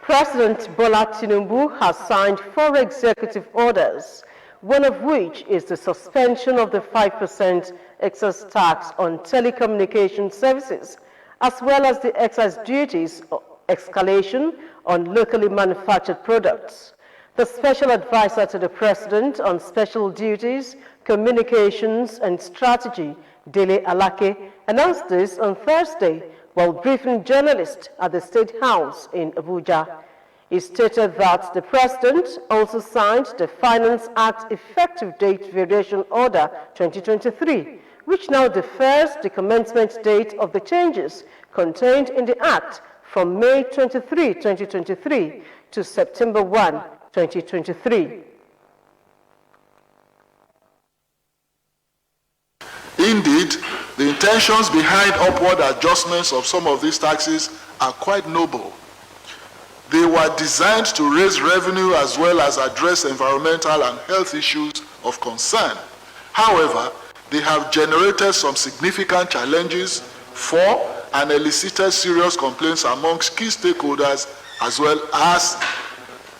President Bola Tinubu has signed 4 executive orders, one of which is the suspension of the 5% excess tax on telecommunication services, as well as the excise duties escalation on locally manufactured products. The special advisor to the President on Special Duties, Communications and Strategy, Dele Alake, announced this on Thursday while briefing journalists at the State House in Abuja. He stated that the President also signed the Finance Act Effective Date Variation Order 2023, which now defers the commencement date of the changes contained in the Act from May 23, 2023 to September 1, 2023. Indeed, the intentions behind upward adjustments of some of these taxes are quite noble. They were designed to raise revenue as well as address environmental and health issues of concern. However, they have generated some significant challenges for and elicited serious complaints amongst key stakeholders as well as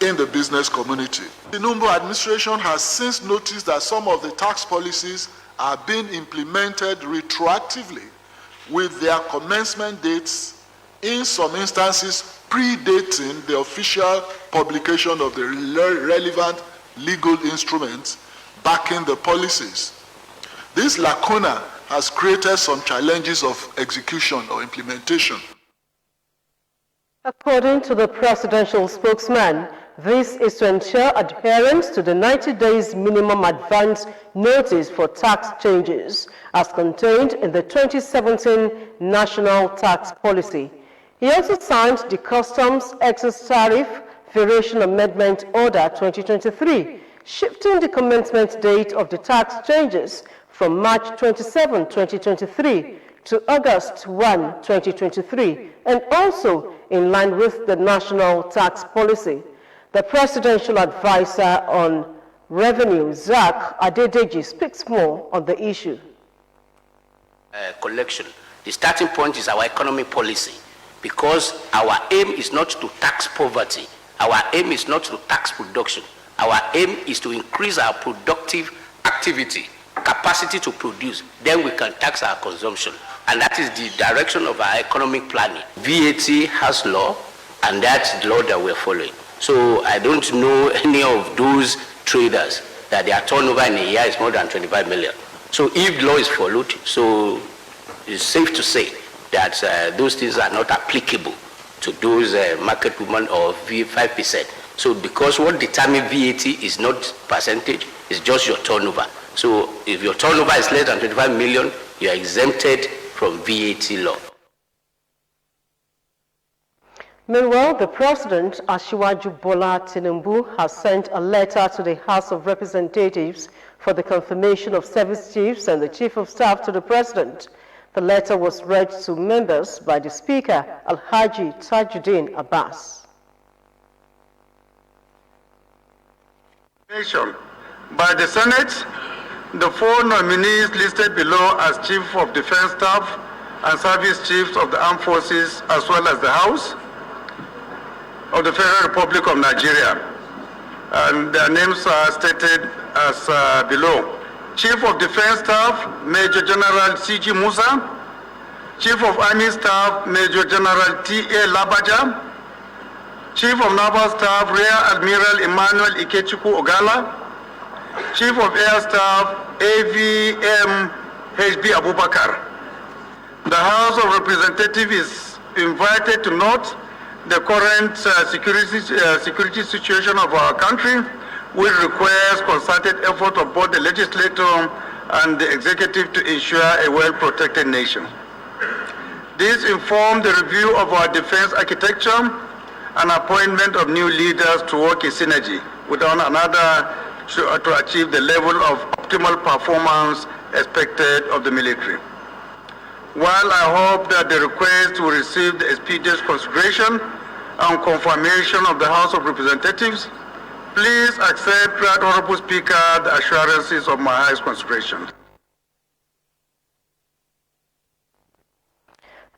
in the business community. The Tinubu administration has since noticed that some of the tax policies are being implemented retroactively with their commencement dates, in some instances predating the official publication of the relevant legal instruments backing the policies. This lacuna has created some challenges of execution or implementation. According to the presidential spokesman, this is to ensure adherence to the 90 days minimum advance notice for tax changes as contained in the 2017 National Tax Policy. He also signed the Customs Excess Tariff Variation Amendment Order 2023, shifting the commencement date of the tax changes from March 27, 2023 to August 1, 2023, and also in line with the National Tax Policy. The Presidential Advisor on Revenue, Zach Adedeji, speaks more on the issue. Collection. The starting point is our economic policy, because our aim is not to tax poverty. Our aim is not to tax production. Our aim is to increase our productive activity, capacity to produce. Then we can tax our consumption. And that is the direction of our economic planning. VAT has law, and that's the law that we're following. So I don't know any of those traders that their turnover in a year is more than 25 million. So if law is followed, so it's safe to say that those things are not applicable to those market women of 5%. So because what determines VAT is not percentage, it's just your turnover. So if your turnover is less than 25 million, you are exempted from VAT law. Meanwhile, the President, Asiwaju Bola Tinubu, has sent a letter to the House of Representatives for the confirmation of service chiefs and the Chief of Staff to the President. The letter was read to members by the Speaker, Alhaji Tajuddin Abbas. By the Senate, the 4 nominees listed below as Chief of Defense Staff and Service Chiefs of the Armed Forces, as well as the House of the Federal Republic of Nigeria. And their names are stated as below. Chief of Defense Staff, Major General C.G. Musa. Chief of Army Staff, Major General T.A. Labaja. Chief of Naval Staff, Rear Admiral Emmanuel Ikechukwu Ogala. Chief of Air Staff, AVM H.B. Abubakar. The House of Representatives is invited to note the current security situation of our country, which requires concerted effort of both the legislature and the executive to ensure a well-protected nation. This informed the review of our defense architecture and appointment of new leaders to work in synergy with one another to achieve the level of optimal performance expected of the military. While I hope that the request will receive the expeditious consideration and confirmation of the House of Representatives, please accept, Right Honorable Speaker, the assurances of my highest consideration.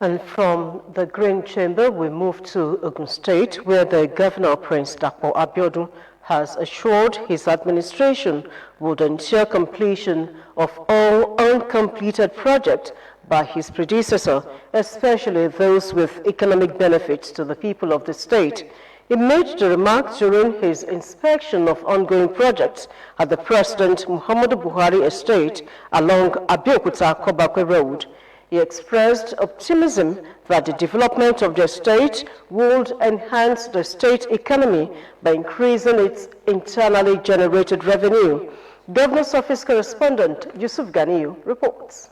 And from the Green Chamber, we move to Ogun State, where the Governor, Prince Abeokuta, has assured his administration would ensure completion of all uncompleted projects by his predecessor, especially those with economic benefits to the people of the state. He made the remark during his inspection of ongoing projects at the President Muhammadu Buhari estate along Abeokuta-Kobakwe Road. He expressed optimism that the development of the state would enhance the state economy by increasing its internally generated revenue. Governor's Office correspondent Yusuf Ganiyu reports.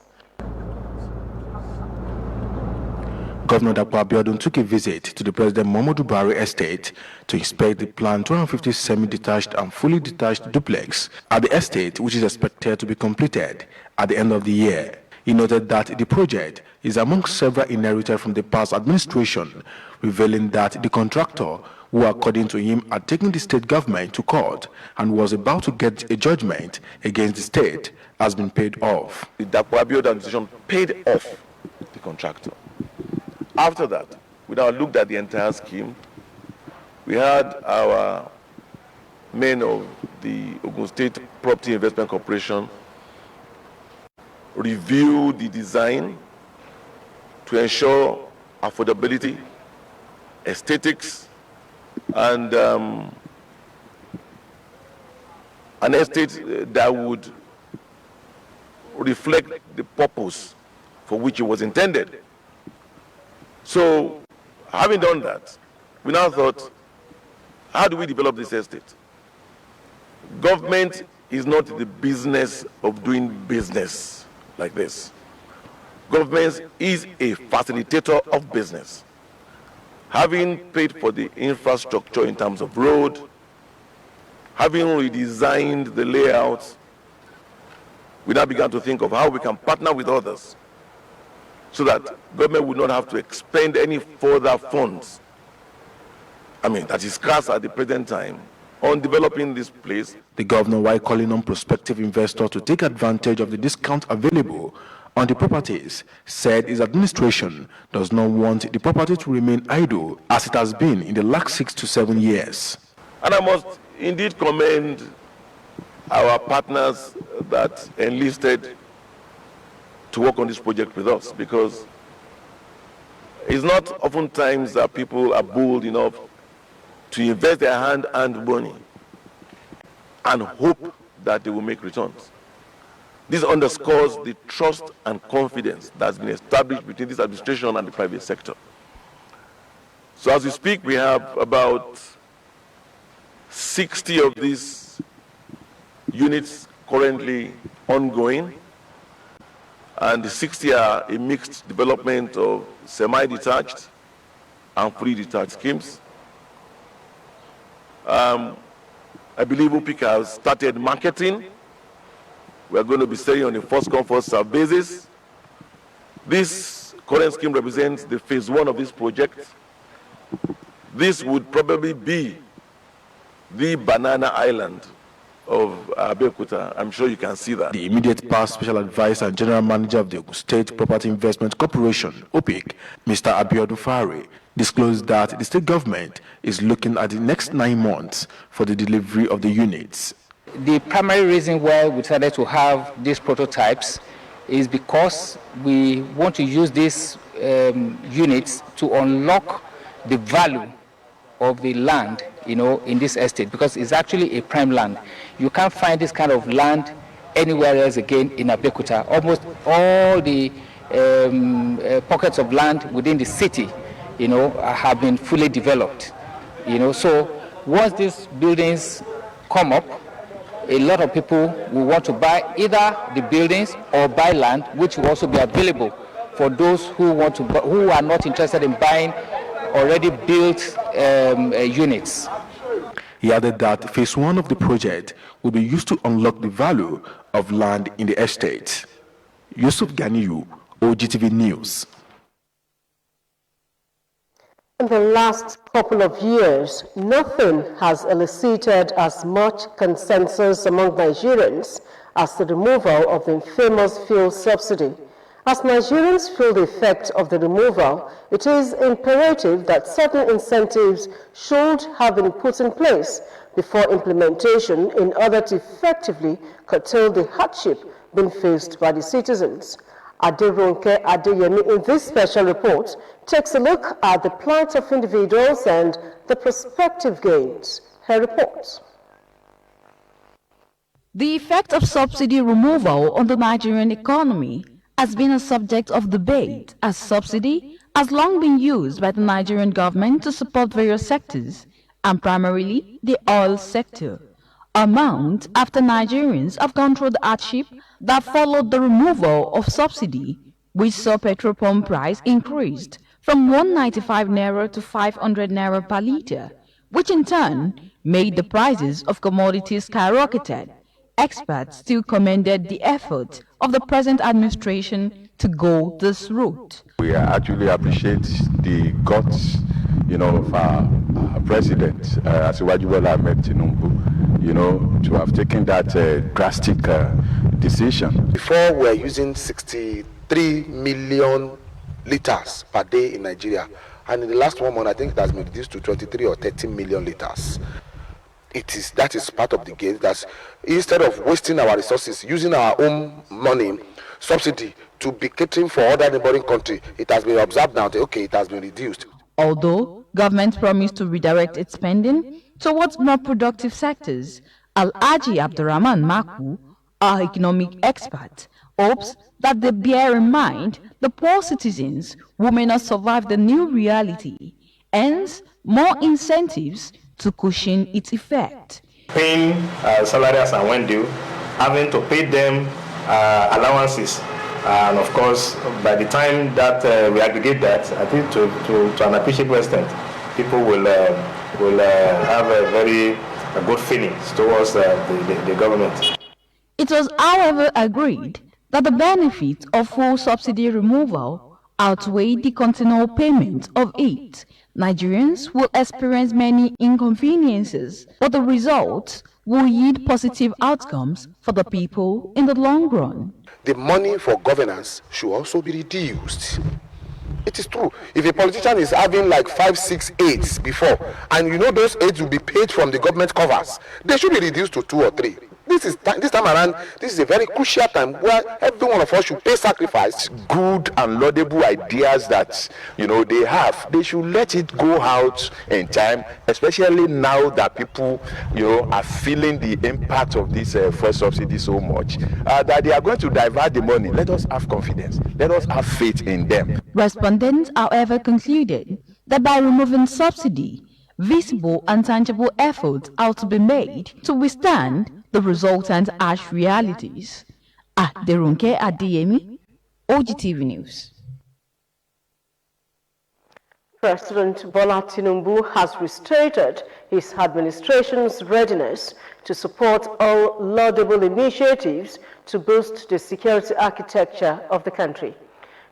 Governor Dr. Abeokuta took a visit to the President Muhammadu Buhari estate to inspect the planned 250 semi-detached and fully detached duplex at the estate, which is expected to be completed at the end of the year. He noted that the project is among several inherited from the past administration, revealing that the contractor, who according to him had taken the state government to court and was about to get a judgment against the state, has been paid off. The Dr. Abeokuta administration paid off the contractor. After that, we now looked at the entire scheme. We had our men of the Ogun State Property Investment Corporation review the design to ensure affordability, aesthetics, and an estate that would reflect the purpose for which it was intended. So, having done that, we now thought, how do we develop this estate? Government is not the business of doing business like this. Government is a facilitator of business. Having paid for the infrastructure in terms of road, having redesigned the layouts, we now began to think of how we can partner with others so that government would not have to expend any further funds, that is scarce at the present time, on developing this place. The governor, while calling on prospective investors to take advantage of the discount available on the properties, said his administration does not want the property to remain idle as it has been in the last 6 to 7 years. And I must indeed commend our partners that enlisted to work on this project with us, because it's not oftentimes that people are bold enough to invest their hand-earned money and hope that they will make returns. This underscores the trust and confidence that's been established between this administration and the private sector. So as we speak, we have about 60 of these units currently ongoing, and the 60 are a mixed development of semi-detached and fully detached schemes. I believe OPIC has started marketing. We are going to be selling on a first-come, first-served basis. This current scheme represents the phase 1 of this project. This would probably be the banana island of Abeokuta. I'm sure you can see that. The immediate past special advisor and general manager of the Ogun State Property Investment Corporation, OPIC, Mr. Abeokuta, disclosed that the state government is looking at the next 9 months for the delivery of the units. The primary reason why we decided to have these prototypes is because we want to use these units to unlock the value of the land, in this estate, because it's actually a prime land. You can't find this kind of land anywhere else again in Abeokuta. Almost all the pockets of land within the city, have been fully developed. So once these buildings come up, a lot of people will want to buy either the buildings or buy land, which will also be available for those who want to, who are not interested in buying already built units. He added that phase 1 of the project will be used to unlock the value of land in the estate. Yusuf Ganiyu, OGTV News. In the last couple of years, nothing has elicited as much consensus among Nigerians as the removal of the infamous fuel subsidy. As Nigerians feel the effect of the removal, it is imperative that certain incentives should have been put in place before implementation in order to effectively curtail the hardship being faced by the citizens. Aderonke Adeyemi in this special report takes a look at the plight of individuals and the prospective gains. Her report. The effect of subsidy removal on the Nigerian economy has been a subject of debate, as subsidy has long been used by the Nigerian government to support various sectors, and primarily the oil sector. A month after Nigerians have gone through the hardship that followed the removal of subsidy, which saw petrol pump price increased from 195 naira to 500 naira per litre, which in turn made the prices of commodities skyrocketed. Experts still commended the effort of the present administration to go this route. We actually appreciate the guts, of our president, Asiwaju Bola Ahmed Tinubu, to have taken that drastic decision. Before, we were using 63 million liters per day in Nigeria, and in the last 1 month, I think it has been reduced to 23 or 30 million liters. That is part of the game. That instead of wasting our resources, using our own money, subsidy, to be catering for other neighboring country, it has been observed now that, okay, it has been reduced. Although government promised to redirect its spending towards more productive sectors, Alhaji Abdurrahman Maku, our economic expert, hopes that they bear in mind the poor citizens who may not survive the new reality, hence more incentives to cushion its effect. Paying salaries and when due, having to pay them allowances, and of course, by the time that we aggregate that, I think to an appreciable extent, people will have a very good feelings towards the government. It was, however, agreed that the benefit of full subsidy removal outweighed the continual payment of it. Nigerians will experience many inconveniences, but the results will yield positive outcomes for the people in the long run. The money for governance should also be reduced. It is true. If a politician is having like 5, 6 aides before, and those aides will be paid from the government covers, they should be reduced to 2 or 3. This time around, this is a very crucial time where every one of us should pay sacrifice. Good and laudable ideas that they have, they should let it go out in time, especially now that people are feeling the impact of this fuel subsidy so much that they are going to divert the money. Let us have confidence, let us have faith in them. Respondents, however, concluded that by removing subsidy, visible and tangible efforts are to be made to withstand the resultant harsh realities. Aderonke Adeyemi, OGTV News. President Bola Tinubu has restated his administration's readiness to support all laudable initiatives to boost the security architecture of the country.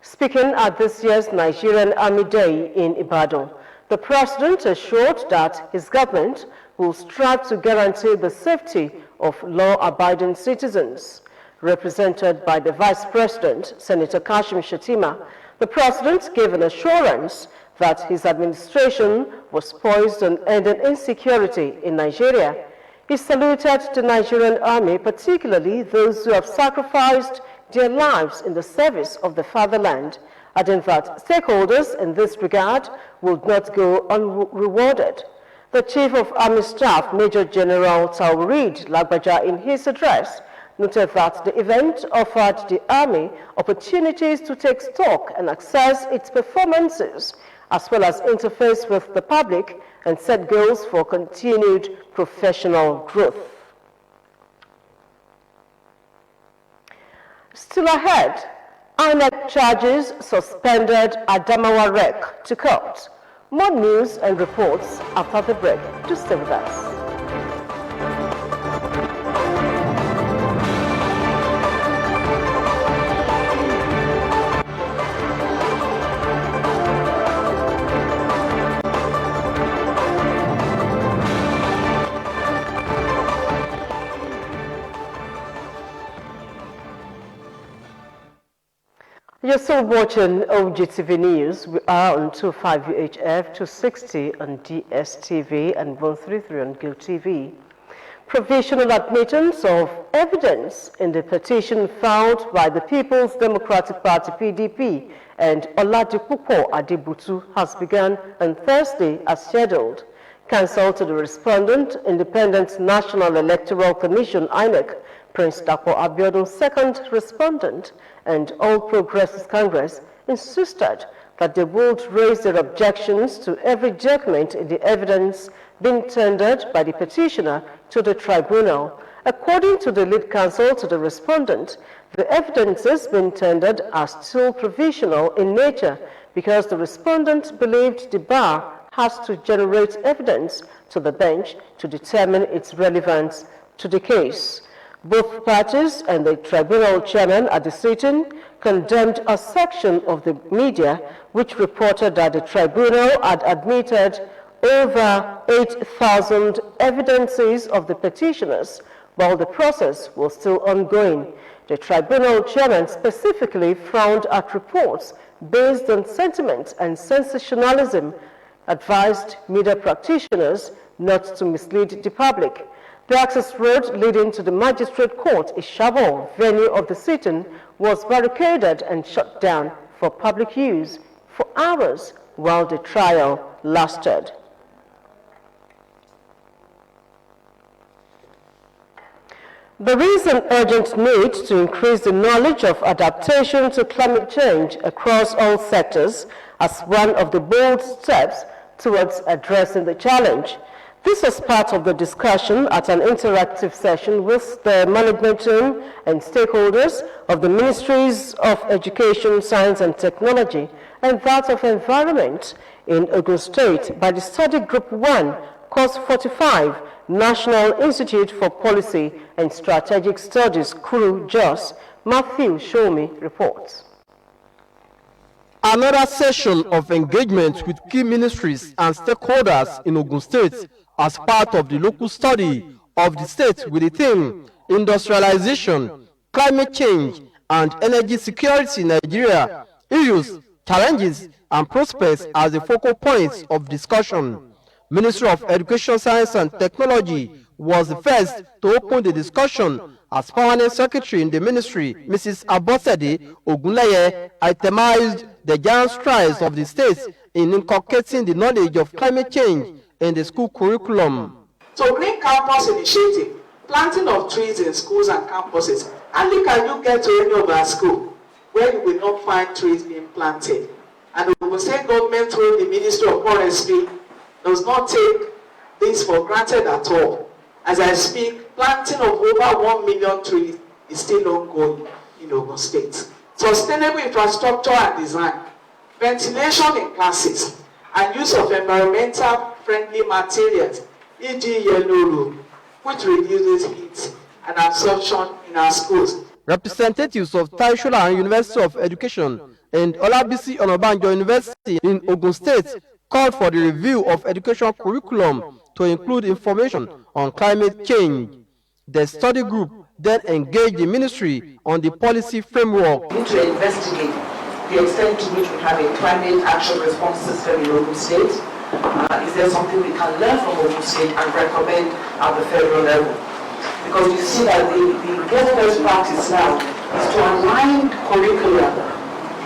Speaking at this year's Nigerian Army Day in Ibadan, the president assured that his government will strive to guarantee the safety of law-abiding citizens. Represented by the Vice President, Senator Kashim Shettima, the president gave an assurance that his administration was poised on ending insecurity in Nigeria. He saluted the Nigerian Army, particularly those who have sacrificed their lives in the service of the fatherland, adding that stakeholders in this regard would not go unrewarded. The Chief of Army Staff, Major General Taoreed Lagbaja, in his address, noted that the event offered the Army opportunities to take stock and assess its performances, as well as interface with the public and set goals for continued professional growth. Still ahead, INEC charges suspended Adamawa REC to court. More news and reports after the break. Do stay with us. You're still watching OGTV News. We are on 25 UHF, 260 on DSTV and 133 on GoTV. Provisional admittance of evidence in the petition filed by the People's Democratic Party (PDP) and Oladipupo Adebutu has begun on Thursday as scheduled. Counsel to the respondent, Independent National Electoral Commission (INEC), Prince Dapo Abiodun's second respondent, and All Progressives Congress insisted that they would raise their objections to every judgment in the evidence being tendered by the petitioner to the tribunal. According to the lead counsel to the respondent, the evidences being tendered are still provisional in nature because the respondent believed the bar has to generate evidence to the bench to determine its relevance to the case. Both parties and the tribunal chairman at the sitting condemned a section of the media which reported that the tribunal had admitted over 8,000 evidences of the petitioners while the process was still ongoing. The tribunal chairman specifically frowned at reports based on sentiment and sensationalism, advised media practitioners not to mislead the public. The access road leading to the magistrate court, Ishabo, venue of the sitting, was barricaded and shut down for public use for hours while the trial lasted. There is an urgent need to increase the knowledge of adaptation to climate change across all sectors as one of the bold steps towards addressing the challenge. This was part of the discussion at an interactive session with the management team and stakeholders of the Ministries of Education, Science and Technology and that of Environment in Ogun State by the Study Group 1, Course 45, National Institute for Policy and Strategic Studies, Kuru, Jos. Matthew Shomi reports. Another session of engagement with key ministries and stakeholders in Ogun State as part of the local study of the state with the theme Industrialization, Climate Change and Energy Security in Nigeria, issues, challenges and prospects as the focal points of discussion. Ministry of Education, Science and Technology was the first to open the discussion as Permanent Secretary in the ministry. Mrs. Abosede Ogunleye itemized the giant strides of the states in inculcating the knowledge of climate change in the school curriculum. So Green Campus Initiative, planting of trees in schools and campuses. Hardly can you get to any of our schools where you will not find trees being planted. And the Ogun State government through the Ministry of Forestry does not take this for granted at all. As I speak, planting of over 1 million trees is still ongoing in Ogun State. Sustainable infrastructure and design, ventilation in classes, and use of environmental friendly materials, e.g. yellow room, which reduces heat and absorption in our schools. Representatives of Taishola University of Education and Olabisi Onabanjo University in Ogun State called for the review of education curriculum to include information on climate change. The study group then engaged the ministry on the policy framework. We need to investigate the extent to which we have a climate action response system in Ogun State. Is there something we can learn from Ogun State and recommend at the federal level? Because you see that the best practice now is to align curricula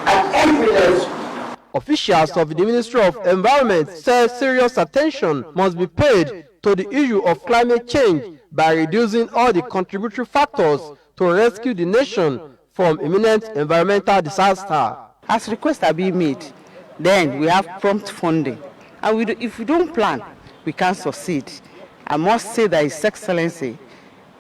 at every level. Officials of the Ministry of Environment said serious attention must be paid to the issue of climate change by reducing all the contributory factors to rescue the nation from imminent environmental disaster. As requests are being made, then we have prompt funding. And if we don't plan, we can't succeed. I must say that His Excellency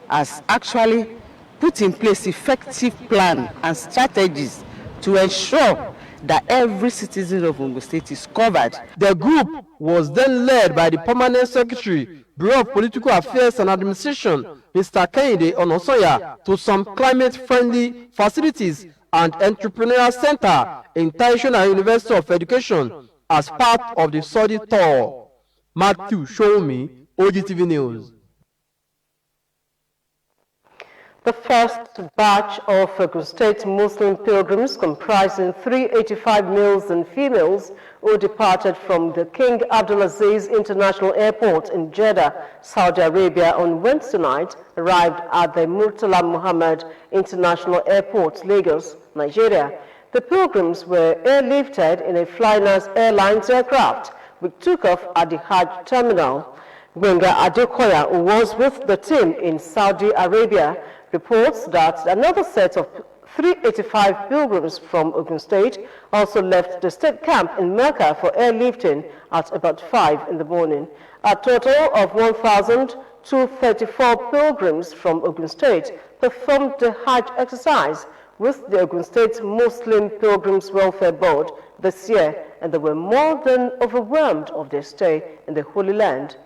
has actually put in place effective plan and strategies to ensure that every citizen of Ogun State is covered. The group was then led by the Permanent Secretary, Bureau of Political Affairs and Administration, Mr. Kehinde Onosoya, to some climate-friendly facilities and entrepreneurial center in Taishola University of Education as part of the study tour. Matthew Shomi, OGTV News. The first batch of Ogun State Muslim pilgrims, comprising 385 males and females, who departed from the King Abdulaziz International Airport in Jeddah, Saudi Arabia on Wednesday night, arrived at the Murtala Muhammad International Airport, Lagos, Nigeria. The pilgrims were airlifted in a Flynas Airlines aircraft, which took off at the Hajj terminal. Gbenga Adekoya, who was with the team in Saudi Arabia, reports that another set of 385 pilgrims from Ogun State also left the state camp in Mecca for airlifting at about 5 in the morning. A total of 1,234 pilgrims from Ogun State performed the Hajj exercise with the Ogun State Muslim Pilgrims Welfare Board this year, and they were more than overwhelmed of their stay in the Holy Land.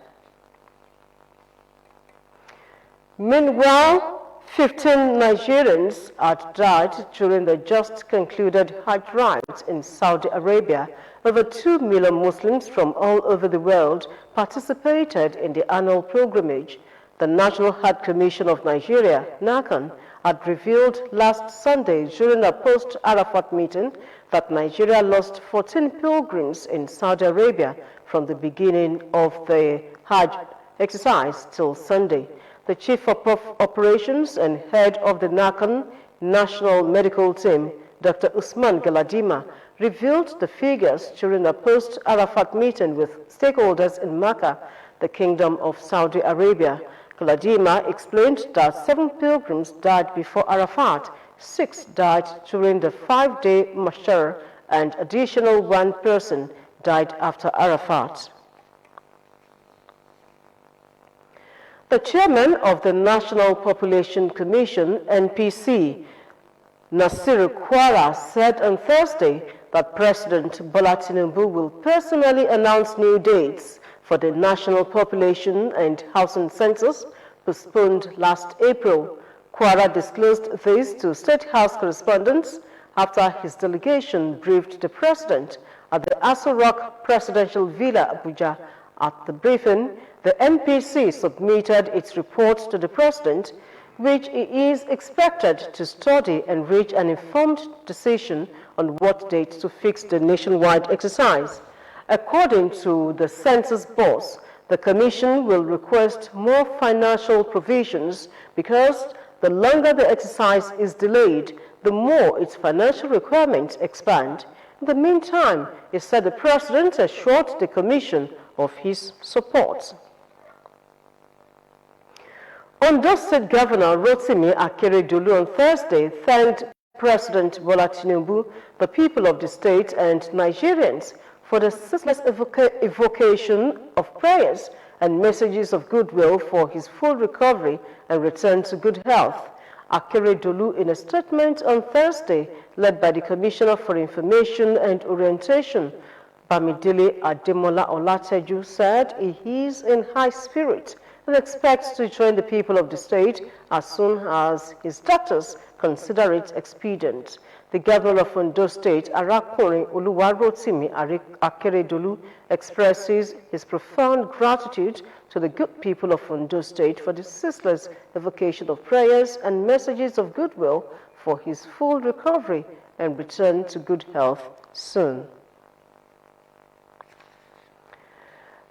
Meanwhile, 15 Nigerians had died during the just concluded Hajj rites in Saudi Arabia. Over 2 million Muslims from all over the world participated in the annual pilgrimage. The National Hajj Commission of Nigeria, NACON, had revealed last Sunday during a post-Arafat meeting that Nigeria lost 14 pilgrims in Saudi Arabia from the beginning of the Hajj exercise till Sunday. The Chief of Operations and Head of the NACON National Medical Team, Dr. Usman Galadima, revealed the figures during a post-Arafat meeting with stakeholders in Mecca, the Kingdom of Saudi Arabia. Galadima explained that 7 pilgrims died before Arafat, 6 died during the 5-day Mashar, and additional 1 person died after Arafat. The chairman of the National Population Commission, NPC, Nasiru Kwara, said on Thursday that President Bola Tinubu will personally announce new dates for the National Population and Housing Census postponed last April. Kwara disclosed this to State House correspondents after his delegation briefed the president at the Aso Rock Presidential Villa, Abuja. At the briefing, the MPC submitted its report to the president, which he is expected to study and reach an informed decision on what date to fix the nationwide exercise. According to the census boss, the commission will request more financial provisions because the longer the exercise is delayed, the more its financial requirements expand. In the meantime, he said the president assured the commission of his support. Ondo State Governor Rotimi Akeredolu on Thursday thanked President Bola Tinubu, the people of the state, and Nigerians for the ceaseless evocation of prayers and messages of goodwill for his full recovery and return to good health. Akeredolu, in a statement on Thursday, led by the Commissioner for Information and Orientation, Bamidele Ademola Olateju, said he is in high spirit and expects to join the people of the state as soon as his doctors consider it expedient. The governor of Ondo State, Arakunrin Oluwarotimi Akeredolu, expresses his profound gratitude to the good people of Ondo State for the ceaseless evocation of prayers and messages of goodwill for his full recovery and return to good health soon.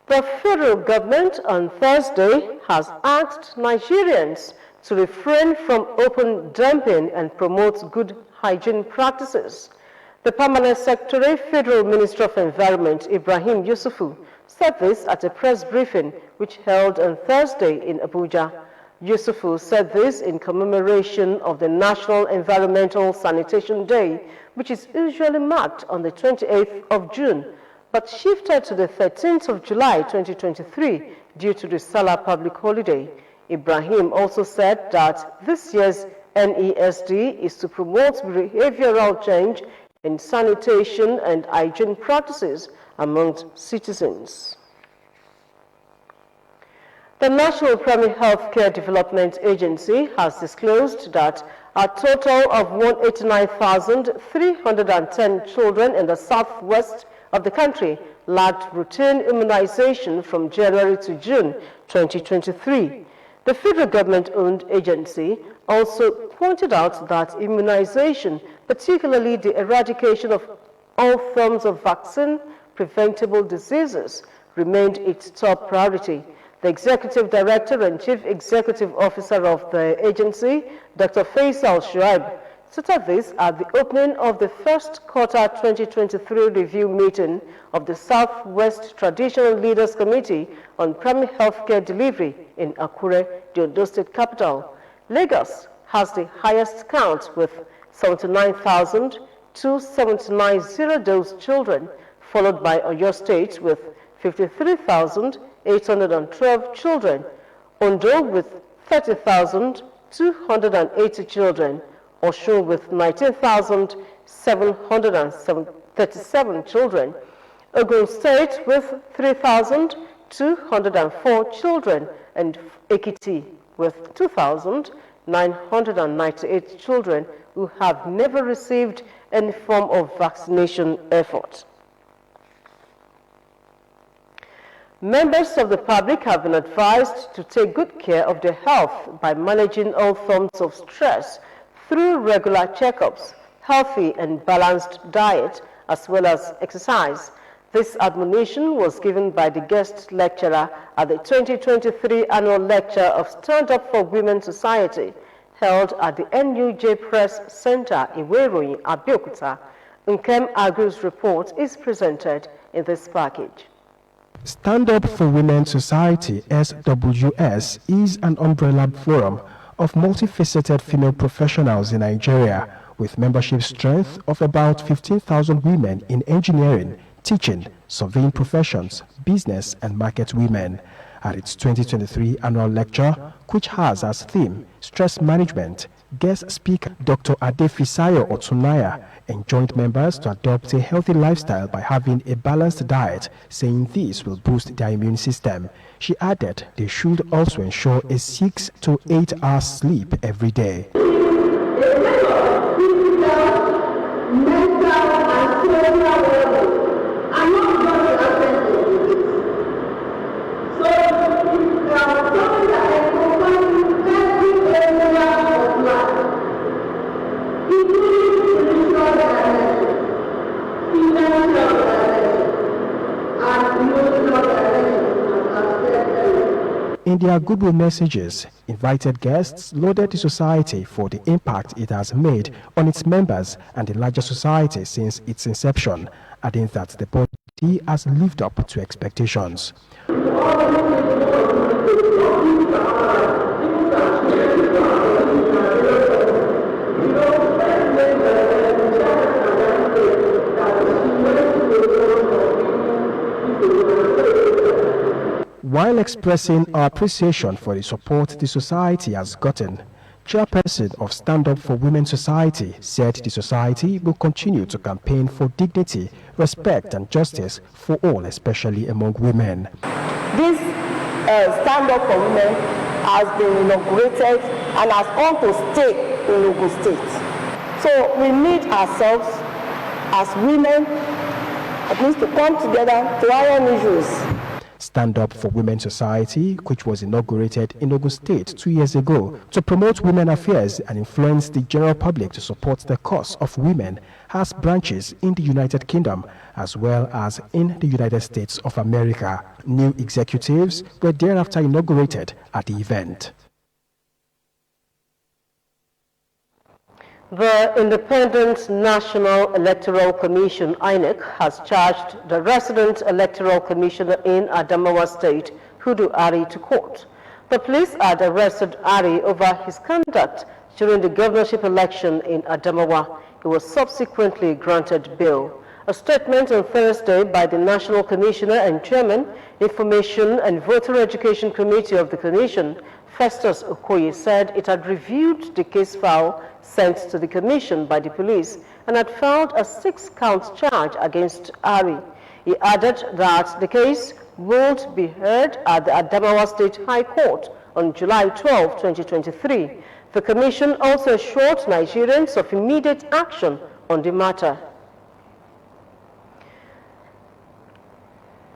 The federal government on Thursday has asked Nigerians to refrain from open dumping and promote good hygiene practices. The Permanent Secretary, Federal Minister of Environment, Ibrahim Yusufu, said this at a press briefing which held on Thursday in Abuja. Yusufu said this in commemoration of the National Environmental Sanitation Day, which is usually marked on the 28th of June, but shifted to the 13th of July 2023 due to the Salah public holiday. Ibrahim also said that this year's NESD is to promote behavioral change in sanitation and hygiene practices among citizens. The National Primary Healthcare Development Agency has disclosed that a total of 189,310 children in the southwest of the country lacked routine immunization from January to June 2023. The federal government-owned agency also pointed out that immunization, particularly the eradication of all forms of vaccine-preventable diseases, remained its top priority. The Executive Director and Chief Executive Officer of the agency, Dr. Faisal Shuaib, stated this at the opening of the first quarter 2023 review meeting of the Southwest Traditional Leaders Committee on Primary Healthcare Delivery in Akure, the Ondo State capital. Lagos has the highest count with 79,279 zero-dose children, followed by Oyo State with 53,812 children, Ondo with 30,280 children, Osun with 19,737 children, Ogun State with 3,204 children, and Ekiti with 2,998 children who have never received any form of vaccination effort. Members of the public have been advised to take good care of their health by managing all forms of stress through regular checkups, healthy and balanced diet, as well as exercise. This admonition was given by the guest lecturer at the 2023 annual lecture of Stand Up for Women Society, held at the NUJ Press Center in Iweroyin, Abeokuta. Nkem Agu's report is presented in this package. Stand Up for Women Society, SWS, is an umbrella forum of multifaceted female professionals in Nigeria, with membership strength of about 15,000 women in engineering, teaching, surveying professions, business and market women. At its 2023 annual lecture, which has as theme stress management, guest speaker Dr. Adefisayo Otunaya enjoined members to adopt a healthy lifestyle by having a balanced diet, saying this will boost their immune system. She added they should also ensure a 6 to 8 hours sleep every day. In their goodwill messages, invited guests lauded the society for the impact it has made on its members and the larger society since its inception, adding that the body has lived up to expectations. While expressing our appreciation for the support the society has gotten, Chairperson of Stand Up for Women Society said the society will continue to campaign for dignity, respect and justice for all, especially among women. This Stand Up for Women has been inaugurated and has come to stay in Ogun State. So we need ourselves as women at least to come together to iron issues. Stand Up for Women Society, which was inaugurated in Ogun State 2 years ago to promote women affairs and influence the general public to support the cause of women, has branches in the United Kingdom as well as in the United States of America. New executives were thereafter inaugurated at the event. The Independent National Electoral Commission, INEC, has charged the resident electoral commissioner in Adamawa State, Hudu Ari, to court. The police had arrested Ari over his conduct during the governorship election in Adamawa. He was subsequently granted bail. A statement on Thursday by the National Commissioner and Chairman, Information and Voter Education Committee of the Commission, Festus Okoye, said it had reviewed the case file sent to the Commission by the police and had filed a 6-count charge against Ari. He added that the case would be heard at the Adamawa State High Court on July 12, 2023. The Commission also assured Nigerians of immediate action on the matter.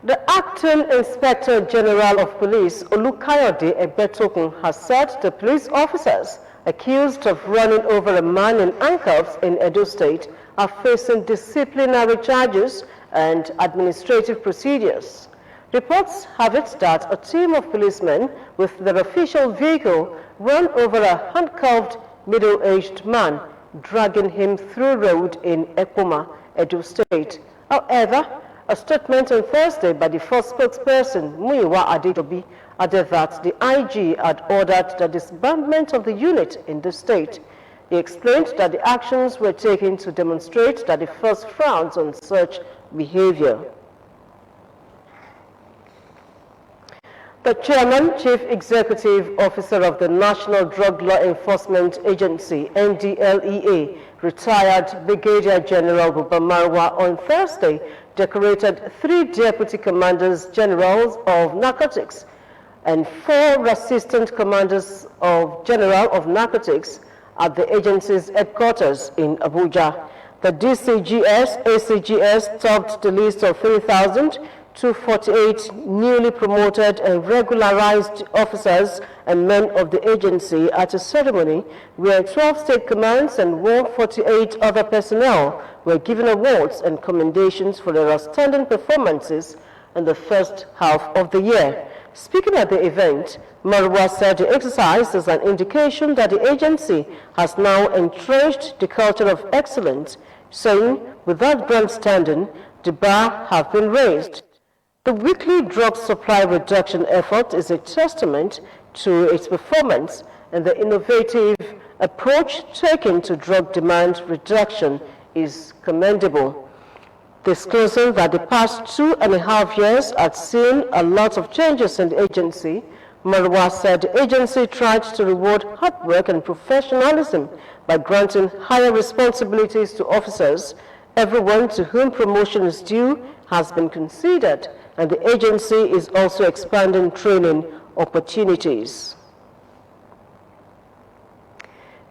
The Acting Inspector General of Police, Olukayode Abeokuta, has said the police officers accused of running over a man in handcuffs in Edo State are facing disciplinary charges and administrative procedures. Reports have it that a team of policemen with their official vehicle ran over a handcuffed middle-aged man, dragging him through road in Ekpoma, Edo State. However, a statement on Thursday by the first spokesperson, Muyiwa Adejobi, added that the IG had ordered the disbandment of the unit in the state. He explained that the actions were taken to demonstrate that the force frowns on such behavior. The Chairman, Chief Executive Officer of the National Drug Law Enforcement Agency, NDLEA, retired Brigadier General Buba Marwa, on Thursday decorated 3 Deputy Commanders Generals of Narcotics and 4 Assistant Commanders of General of Narcotics at the agency's headquarters in Abuja. The DCGS, ACGS topped the list of 3,248 newly promoted and regularized officers and men of the agency at a ceremony where 12 state commands and 148 other personnel were given awards and commendations for their outstanding performances in the first half of the year. Speaking at the event, Marwa said the exercise is an indication that the agency has now entrenched the culture of excellence, saying, without grandstanding, the bar have been raised. The weekly drug supply reduction effort is a testament to its performance, and the innovative approach taken to drug demand reduction is commendable. Disclosing that the past 2.5 years had seen a lot of changes in the agency, Marwa said the agency tried to reward hard work and professionalism by granting higher responsibilities to officers. Everyone to whom promotion is due has been considered, and the agency is also expanding training opportunities.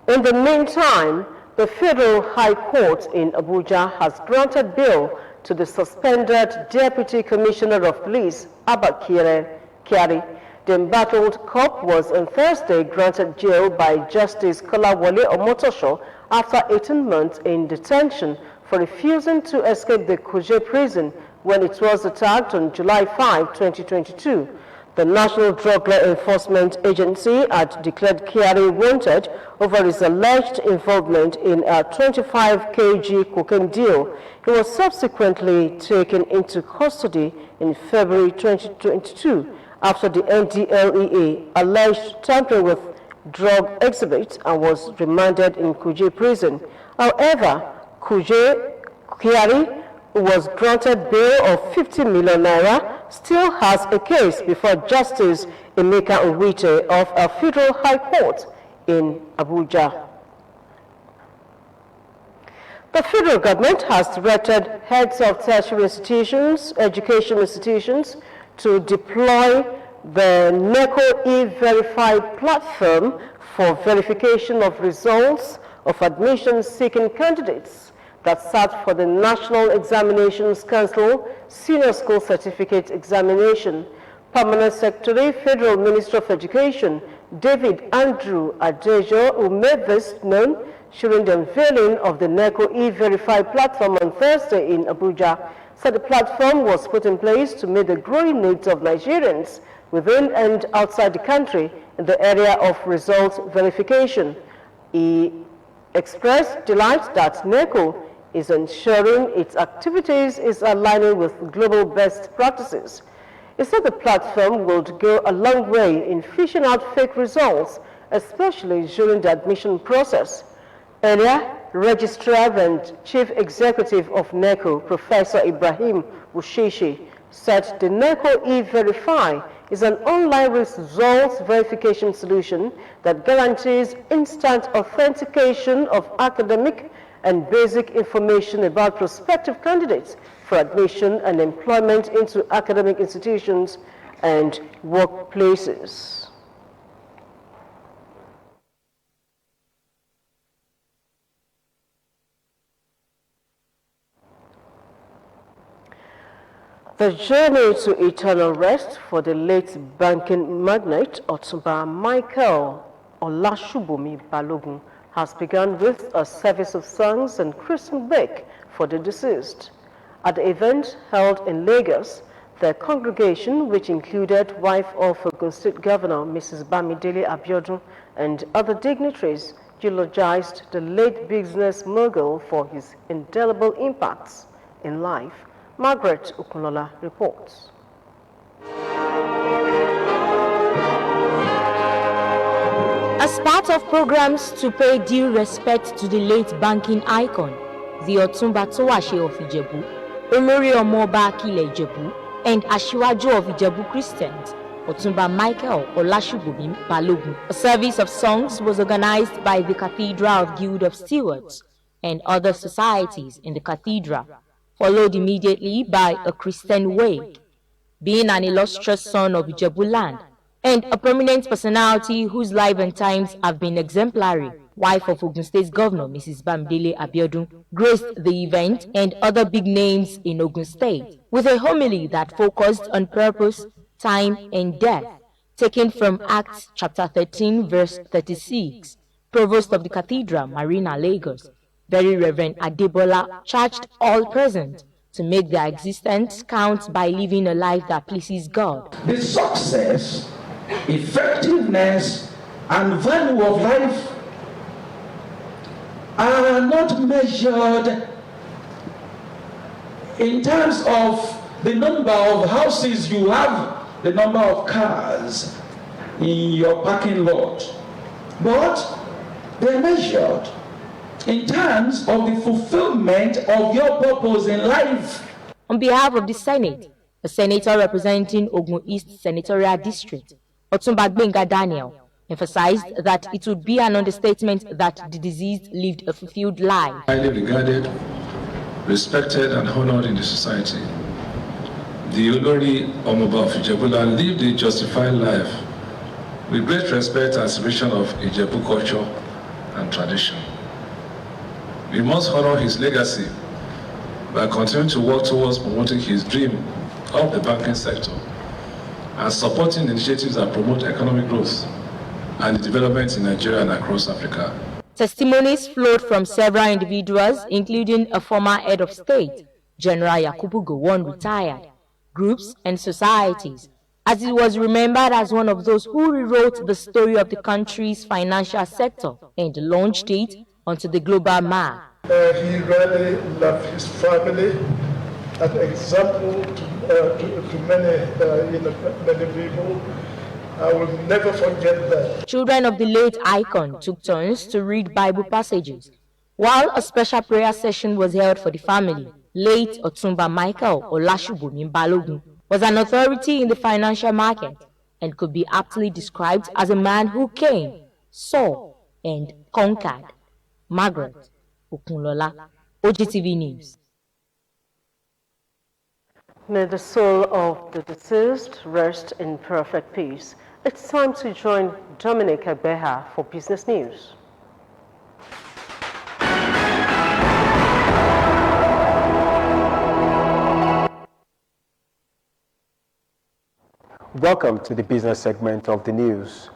In the meantime, the Federal High Court in Abuja has granted bail to the suspended Deputy Commissioner of Police, Abeokuta. The embattled cop was on Thursday granted jail by Justice Kolawole Omotosho after 18 months in detention for refusing to escape the Kuje prison when it was attacked on July 5, 2022. The National Drug Law Enforcement Agency had declared Kyari wanted over his alleged involvement in a 25 kg cocaine deal. He was subsequently taken into custody in February 2022 after the NDLEA alleged tampering with drug exhibits and was remanded in Kuje prison. However, Kyari, who was granted bail of 50 million naira, still has a case before Justice Emeka Nwite of a Federal High Court in Abuja. The federal government has directed heads of tertiary institutions, education institutions, to deploy the NECO e-Verify platform for verification of results of admission-seeking candidates that sat for the National Examinations Council Senior School Certificate Examination. Permanent Secretary, Federal Minister of Education, David Andrew Adejo, who made this known during the unveiling of the NECO e-Verify platform on Thursday in Abuja, said the platform was put in place to meet the growing needs of Nigerians within and outside the country in the area of results verification. He expressed delight that NECO is ensuring its activities is aligning with global best practices. He said the platform would go a long way in fishing out fake results, especially during the admission process. Earlier, Registrar and Chief Executive of NECO, Professor Ibrahim Wushishi, said the NECO e-Verify is an online results verification solution that guarantees instant authentication of academic and basic information about prospective candidates for admission and employment into academic institutions and workplaces. The journey to eternal rest for the late banking magnate Otumba Michael Olasubumi Balogun has begun with a service of songs and Christian wake for the deceased. At the event held in Lagos, the congregation, which included wife of Ogun State Governor Mrs. Bamidele Abiodun and other dignitaries, eulogized the late business mogul for his indelible impacts in life. Margaret Okunola reports. As part of programs to pay due respect to the late banking icon, the Otumba Towashe of Ijebu, Olori Omoba Akile Ijebu, and Ashiwaju of Ijebu Christians, Otumba Michael Olasubumi Balogun. A service of songs was organized by the Cathedral Guild of Stewards and other societies in the cathedral, followed immediately by a Christian wake. Being an illustrious son of Ijebu land and a prominent personality whose life and times have been exemplary, wife of Ogun State Governor Mrs. Bamidele Abiodun graced the event and other big names in Ogun State with a homily that focused on purpose, time, and death, taken from Acts chapter 13, verse 36. Provost of the Cathedral, Marina, Lagos, Very Reverend Adebola, charged all present to make their existence count by living a life that pleases God. The success, effectiveness, and value of life are not measured in terms of the number of houses you have, the number of cars in your parking lot, but they're measured in terms of the fulfillment of your purpose in life. On behalf of the Senate, a senator representing Ogun East Senatorial District, Otumba Gbenga Daniel, emphasized that it would be an understatement that the deceased lived a fulfilled life. Highly regarded, respected, and honored in the society, the Olori Omoba of Ijebu lived a justified life with great respect and celebration of Ijebu culture and tradition. We must honor his legacy by continuing to work towards promoting his dream of the banking sector and supporting initiatives that promote economic growth and the development in Nigeria and across Africa. Testimonies flowed from several individuals, including a former head of state, General Yakubu Gowon retired, groups and societies, as he was remembered as one of those who rewrote the story of the country's financial sector and launched it onto the global map. He really loved his family, an example to many, many people. I will never forget that. Children of the late icon took turns to read Bible passages, while a special prayer session was held for the family. Late Otumba Michael Olasubumi Balogun was an authority in the financial market and could be aptly described as a man who came, saw, and conquered. Margaret Okunola, OGTV News. May the soul of the deceased rest in perfect peace. It's time to join Dominic Abeha for business news. Welcome to the business segment of the news.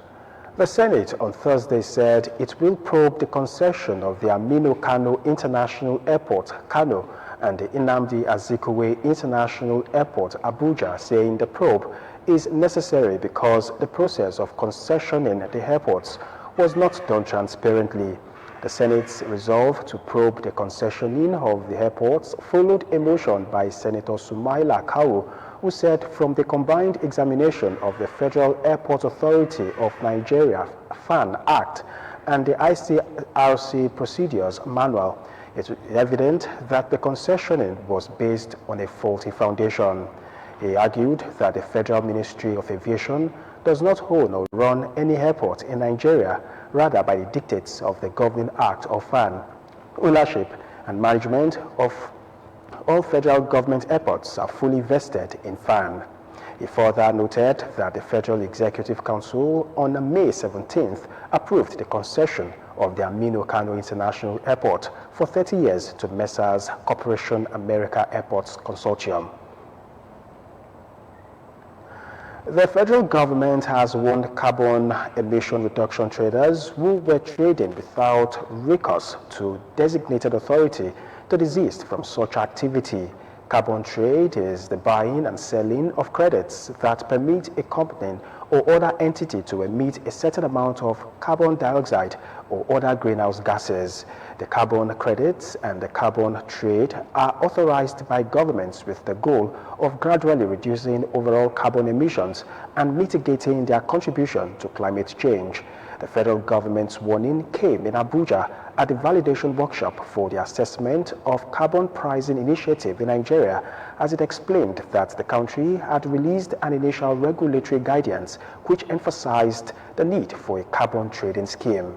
The Senate on Thursday said it will probe the concession of the Aminu Kano International Airport, Kano, and the Nnamdi Azikiwe International Airport, Abuja, saying the probe is necessary because the process of concessioning the airports was not done transparently. The Senate's resolve to probe the concessioning of the airports followed a motion by Senator Sumaila Kawu, who said from the combined examination of the Federal Airport Authority of Nigeria, FAN Act, and the ICRC Procedures Manual, it is evident that the concessioning was based on a faulty foundation. He argued that the Federal Ministry of Aviation does not own or run any airport in Nigeria, rather by the dictates of the governing act of FAN. Ownership and management of all federal government airports are fully vested in FAN. He further noted that the Federal Executive Council on May 17th approved the concession of the Aminu Kano International Airport for 30 years to Messrs. Corporation America Airports Consortium. The federal government has warned carbon emission reduction traders who were trading without recourse to designated authority to desist from such activity. Carbon trade is the buying and selling of credits that permit a company or other entity to emit a certain amount of carbon dioxide or other greenhouse gases. The carbon credits and the carbon trade are authorized by governments with the goal of gradually reducing overall carbon emissions and mitigating their contribution to climate change. The federal government's warning came in Abuja at the validation workshop for the assessment of carbon pricing initiative in Nigeria, as it explained that the country had released an initial regulatory guidance which emphasized the need for a carbon trading scheme.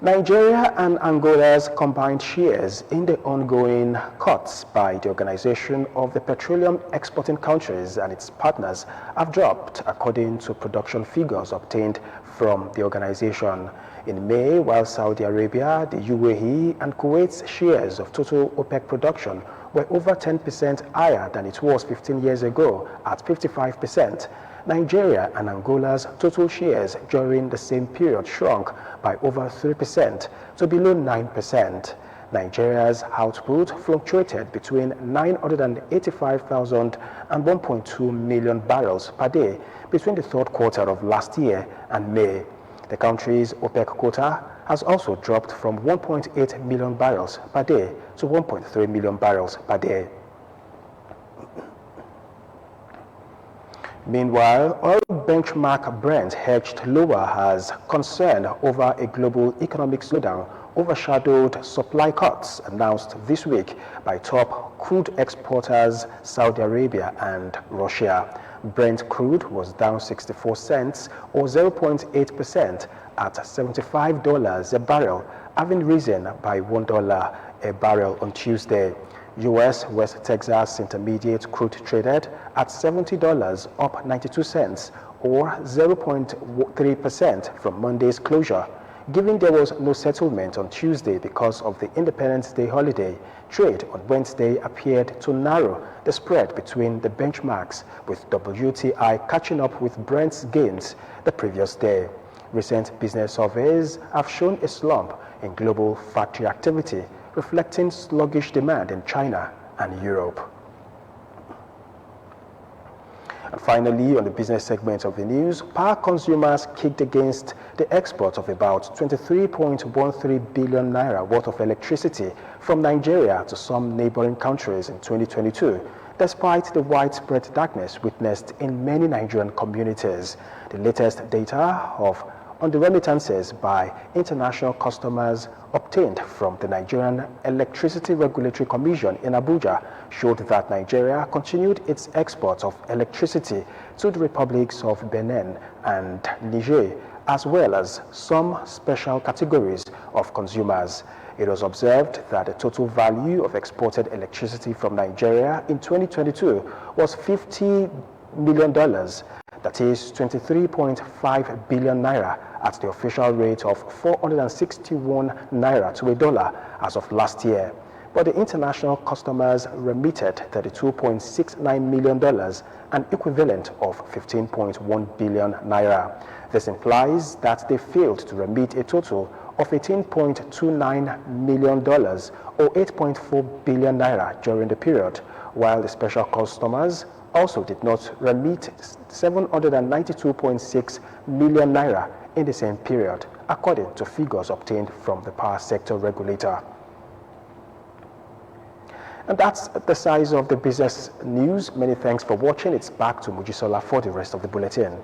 Nigeria and Angola's combined shares in the ongoing cuts by the Organization of the Petroleum Exporting Countries and its partners have dropped, according to production figures obtained from the organization. In May, while Saudi Arabia, the UAE, and Kuwait's shares of total OPEC production were over 10% higher than it was 15 years ago at 55%, Nigeria and Angola's total shares during the same period shrunk by over 3% to below 9%. Nigeria's output fluctuated between 985,000 and 1.2 million barrels per day between the third quarter of last year and May. The country's OPEC quota has also dropped from 1.8 million barrels per day to 1.3 million barrels per day. Meanwhile, oil benchmark Brent hedged lower as concern over a global economic slowdown overshadowed supply cuts announced this week by top crude exporters Saudi Arabia and Russia. Brent crude was down 64 cents or 0.8% at $75 a barrel, having risen by $1 a barrel on Tuesday. U.S. West Texas Intermediate crude traded at $70, up 92 cents, or 0.3% from Monday's closure. Given there was no settlement on Tuesday because of the Independence Day holiday, trade on Wednesday appeared to narrow the spread between the benchmarks, with WTI catching up with Brent's gains the previous day. Recent business surveys have shown a slump in global factory activity, reflecting sluggish demand in China and Europe. And finally, on the business segment of the news, power consumers kicked against the export of about 23.13 billion naira worth of electricity from Nigeria to some neighboring countries in 2022, despite the widespread darkness witnessed in many Nigerian communities. The latest data on the remittances by international customers obtained from the Nigerian Electricity Regulatory Commission in Abuja showed that Nigeria continued its export of electricity to the republics of Benin and Niger, as well as some special categories of consumers. It was observed that the total value of exported electricity from Nigeria in 2022 was $50 million, that is 23.5 billion naira at the official rate of 461 naira to a dollar as of last year. But the international customers remitted $32.69 million, an equivalent of 15.1 billion naira. This implies that they failed to remit a total of $18.29 million or 8.4 billion naira during the period, while the special customers also did not remit 792.6 million naira in the same period, according to figures obtained from the power sector regulator. And that's the size of the business news. Many thanks for watching. It's back to Mujisola for the rest of the bulletin.